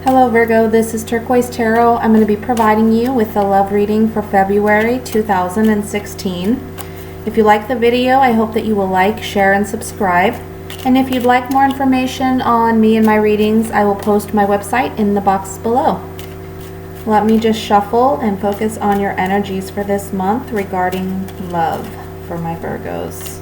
Hello Virgo, this is Turquoise Tarot. I'm going to be providing you with a love reading for February 2016. If you like the video, I hope that you will like, share, and subscribe. And if you'd like more information on me and my readings, I will post my website in the box below. Let me just shuffle and focus on your energies for this month regarding love for my Virgos.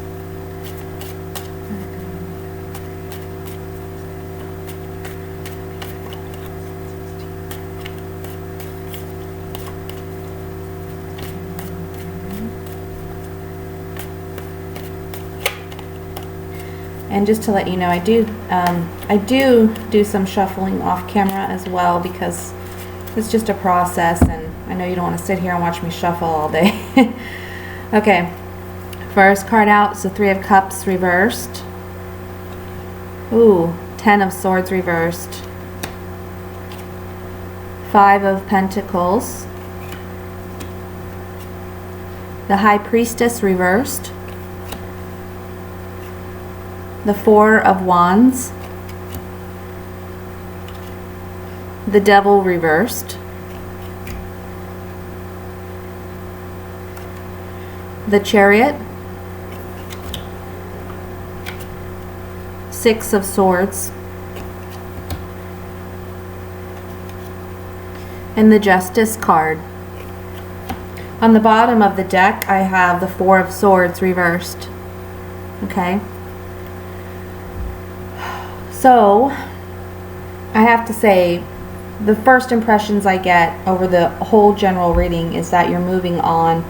And just to let you know, I do some shuffling off camera as well, because it's just a process, and I know you don't want to sit here and watch me shuffle all day. Okay, first card out is the Three of Cups reversed. Ooh, Ten of Swords reversed. Five of Pentacles. The High Priestess reversed. The Four of Wands, the Devil reversed, the Chariot, Six of Swords, and the Justice card. On the bottom of the deck, I have the Four of Swords reversed. Okay. So, I have to say, the first impressions I get over the whole general reading is that you're moving on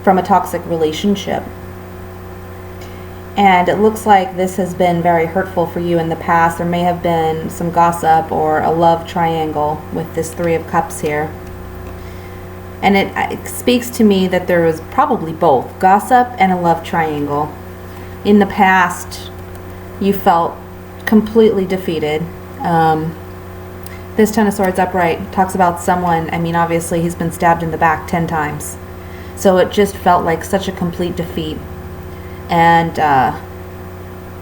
from a toxic relationship. And it looks like this has been very hurtful for you in the past. There may have been some gossip or a love triangle with this Three of Cups here. And it speaks to me that there was probably both gossip and a love triangle. In the past, you felt completely defeated. This Ten of Swords upright talks about someone, I mean, obviously he's been stabbed in the back 10 times. So it just felt like such a complete defeat. And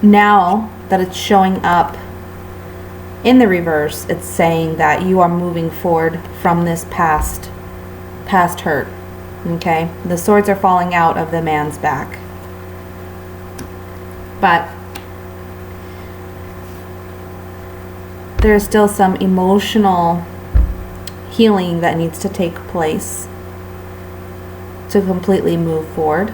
now that it's showing up in the reverse, it's saying that you are moving forward from this past hurt. Okay? The swords are falling out of the man's back. But there's still some emotional healing that needs to take place to completely move forward.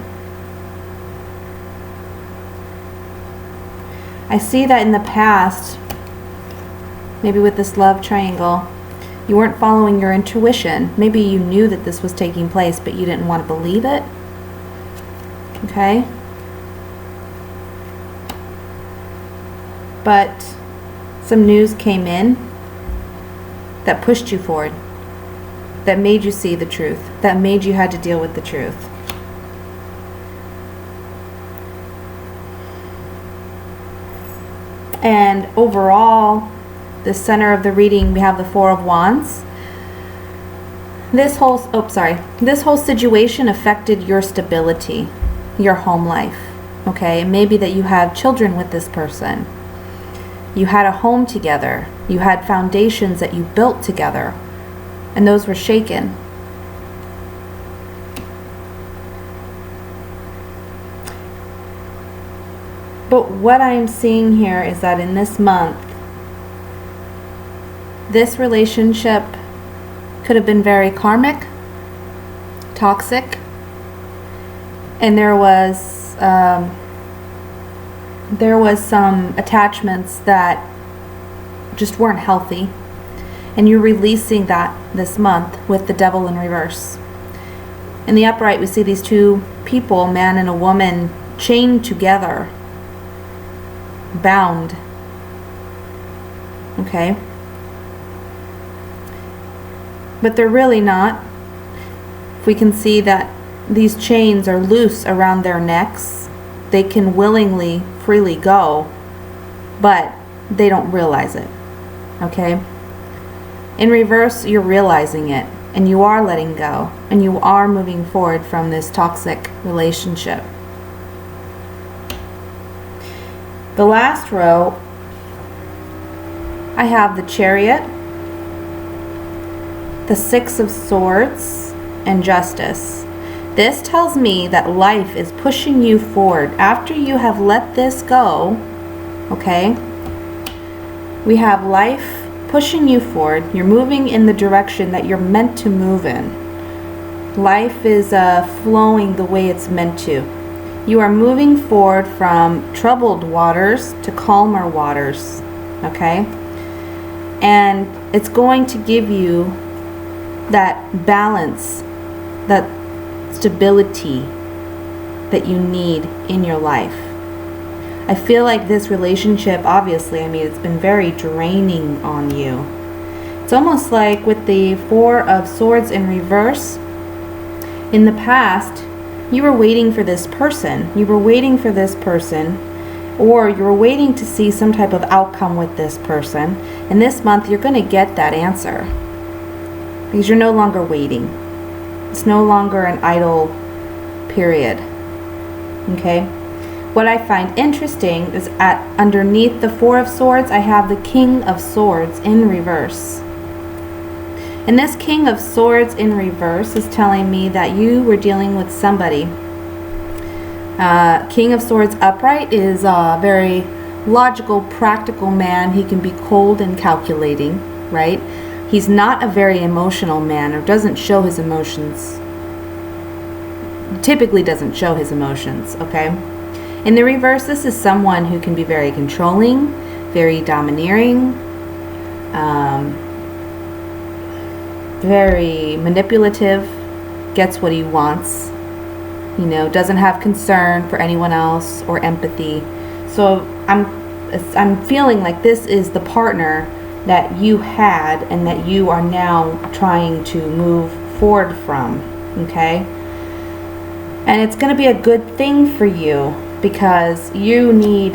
I see that in the past, maybe with this love triangle, you weren't following your intuition. Maybe you knew that this was taking place, but you didn't want to believe it. Okay? But some news came in that pushed you forward, that made you see the truth, that made you had to deal with the truth. And overall, the center of the reading, we have the Four of Wands. This whole situation affected your stability, your home life. Okay, maybe that you have children with this person. You had a home together. You had foundations that you built together, and those were shaken. But what I'm seeing here is that in this month, this relationship could have been very karmic, toxic, and there was some attachments that just weren't healthy, and you're releasing that this month with the Devil in reverse. In the upright, we see these two people, a man and a woman, chained together, bound. Okay? But they're really not. If we can see that these chains are loose around their necks, they can willingly, freely go, but they don't realize it. Okay? In reverse, you're realizing it, and you are letting go, and you are moving forward from this toxic relationship. The last row, I have the Chariot, the Six of Swords and Justice. This tells me that life is pushing you forward. After you have let this go, okay, we have life pushing you forward. You're moving in the direction that you're meant to move in. Life is flowing the way it's meant to. You are moving forward from troubled waters to calmer waters, okay? And it's going to give you that balance, that stability that you need in your life. I feel like this relationship, obviously, I mean, it's been very draining on you. It's almost like with the Four of Swords in reverse, in the past, you were waiting for this person. You were waiting for this person, or you were waiting to see some type of outcome with this person. And this month, you're going to get that answer because you're no longer waiting. It's no longer an idle period. Okay? What I find interesting is underneath the Four of Swords, I have the King of Swords in reverse. And this King of Swords in reverse is telling me that you were dealing with somebody. King of Swords upright is a very logical, practical man. He can be cold and calculating, right? He's not a very emotional man, or doesn't show his emotions. Typically doesn't show his emotions, okay? In the reverse, this is someone who can be very controlling, very domineering, very manipulative, gets what he wants, you know, doesn't have concern for anyone else or empathy. So I'm feeling like this is the partner that you had and that you are now trying to move forward from, okay? And it's going to be a good thing for you because you need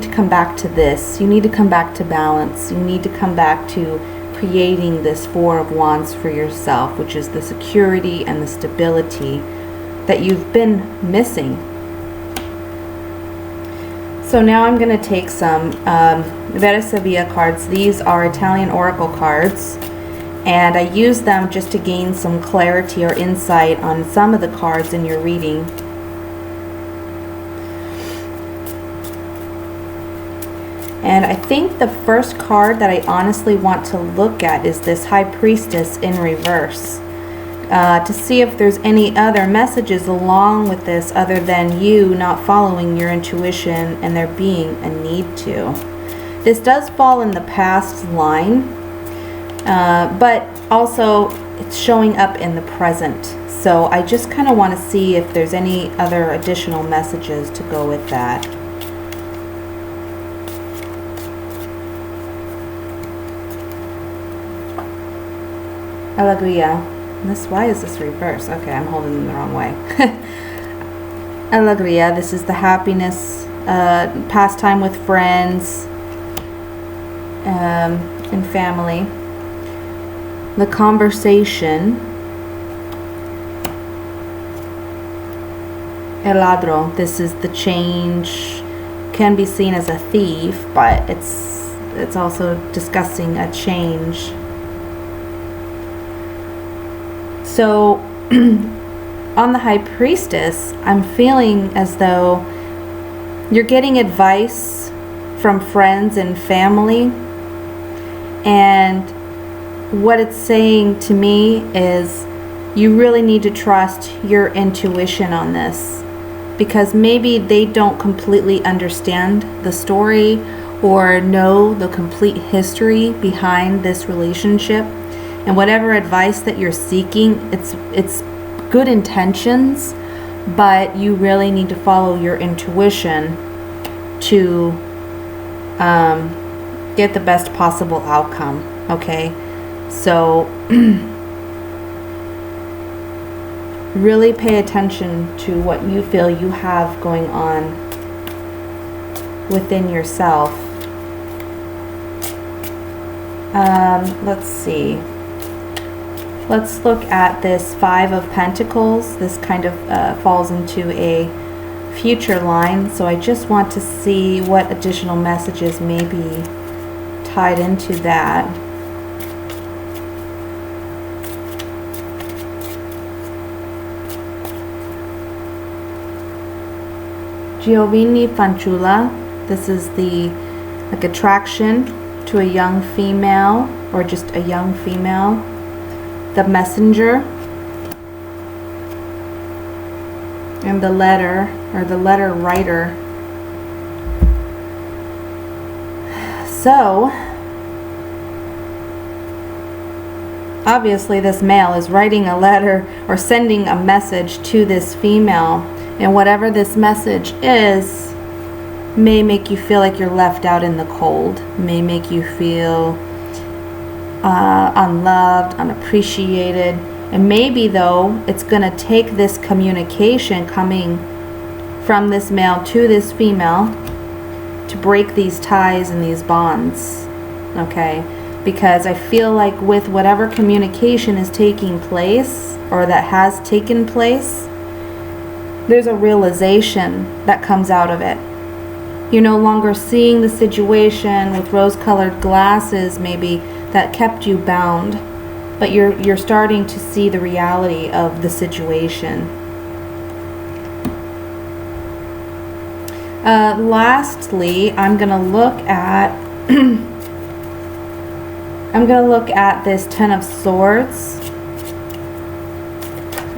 to come back to this. You need to come back to balance. You need to come back to creating this Four of Wands for yourself, which is the security and the stability that you've been missing. So now I'm going to take some Vera Sevilla cards. These are Italian oracle cards, and I use them just to gain some clarity or insight on some of the cards in your reading. And I think the first card that I honestly want to look at is this High Priestess in reverse. To see if there's any other messages along with this other than you not following your intuition and there being a need to. This does fall in the past line, but also it's showing up in the present. So I just kind of want to see if there's any other additional messages to go with that. Alegria. Why is this reverse? Okay, I'm holding them the wrong way. Alegria. This is the happiness, pastime with friends, and family. The conversation. El ladro. This is the change. Can be seen as a thief, but it's also discussing a change. So on the High Priestess, I'm feeling as though you're getting advice from friends and family, and what it's saying to me is you really need to trust your intuition on this, because maybe they don't completely understand the story or know the complete history behind this relationship. And whatever advice that you're seeking, it's good intentions, but you really need to follow your intuition to get the best possible outcome, okay? So really pay attention to what you feel you have going on within yourself. Let's see. Let's look at this Five of Pentacles. This kind of falls into a future line. So I just want to see what additional messages may be tied into that. Giovanni Fanciulla. This is the like attraction to a young female or just a young female. The Messenger. And the letter, or the letter writer. So, obviously this male is writing a letter or sending a message to this female, and whatever this message is may make you feel like you're left out in the cold, may make you feel unloved, unappreciated, and maybe though it's going to take this communication coming from this male to this female to break these ties and these bonds, okay? Because I feel like with whatever communication is taking place or that has taken place, there's a realization that comes out of it. You're no longer seeing the situation with rose-colored glasses maybe that kept you bound, but you're starting to see the reality of the situation. Lastly, I'm gonna look at this Ten of Swords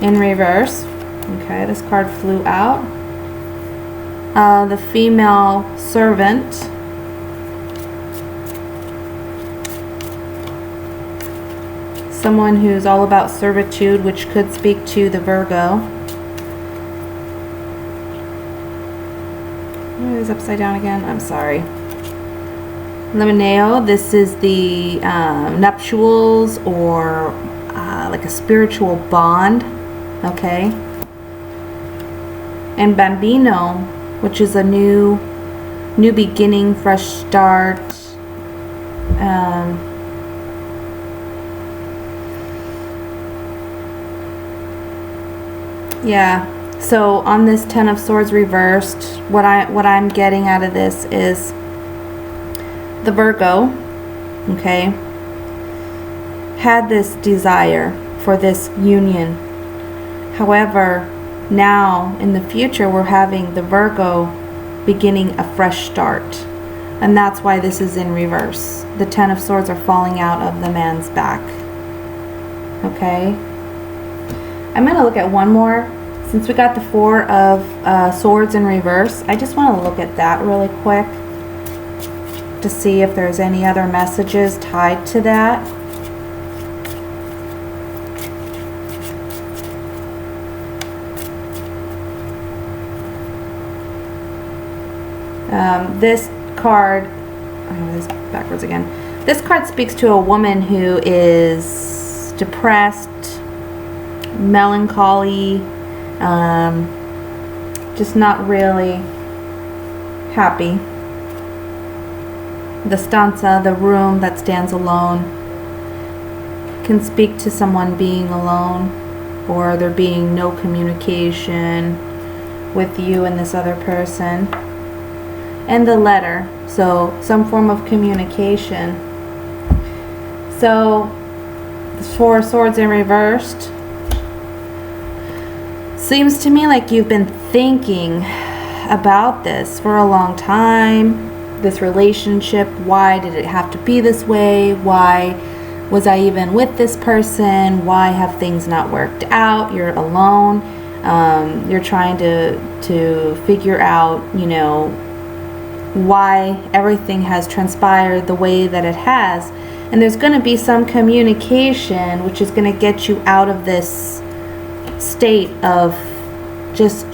in reverse. Okay, this card flew out. The female servant. Someone who's all about servitude, which could speak to the Virgo. It is upside down again. I'm sorry. Lemoneo, this is the nuptials or like a spiritual bond, okay? And Bambino, which is a new beginning, fresh start. Yeah. So on this Ten of Swords reversed, what I'm getting out of this is the Virgo, okay, had this desire for this union. However, now in the future we're having the Virgo beginning a fresh start, and that's why this is in reverse. The Ten of Swords are falling out of the man's back. Okay, I'm going to look at one more. Since we got the Four of Swords in reverse, I just want to look at that really quick to see if there's any other messages tied to that. This card, this is backwards again. This card speaks to a woman who is depressed, melancholy, just not really happy. The stanza, the room that stands alone, can speak to someone being alone, or there being no communication with you and this other person. And the letter, so some form of communication. So the Four of Swords in reversed seems to me like you've been thinking about this for a long time. This relationship, why did it have to be this way? Why was I even with this person? Why have things not worked out? You're alone. You're trying to figure out, you know, why everything has transpired the way that it has. And there's going to be some communication which is going to get you out of this state of just,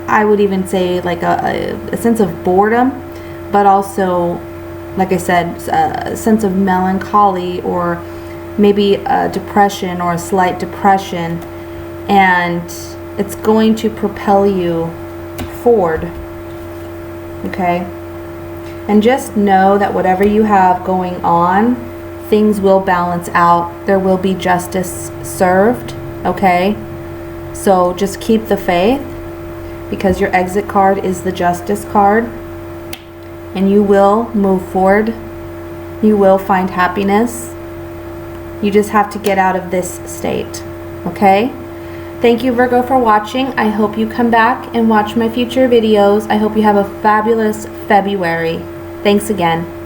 I would even say like a sense of boredom, but also, like I said, a sense of melancholy, or maybe a depression or a slight depression, and it's going to propel you forward. Okay? And just know that whatever you have going on, things will balance out. There will be justice served. Okay? So just keep the faith, because your exit card is the Justice card, and you will move forward. You will find happiness. You just have to get out of this state. Okay? Thank you, Virgo, for watching. I hope you come back and watch my future videos. I hope you have a fabulous February. Thanks again.